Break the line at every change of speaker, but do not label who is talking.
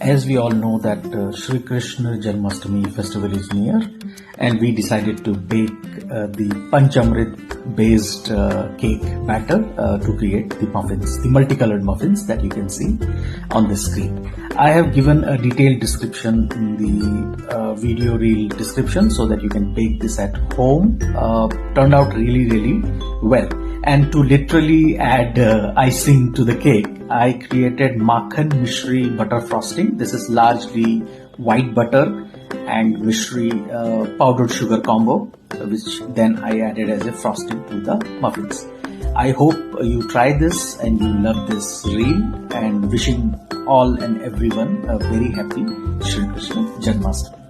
As we all know that Shri Krishna Janamshtmi festival is near, and we decided to bake the Panchamrit based cake batter to create the muffins, the multicolored muffins that you can see on the screen. I have given a detailed description in the video reel description so that you can bake this at home. Turned out really well. And to literally add icing to the cake, I created Makhan Mishri butter frosting. This is largely white butter and Mishri powdered sugar combo, which then I added as a frosting to the muffins. I hope you try this and you love this reel, and wishing all and everyone a very happy Shri Krishna Janmashtami.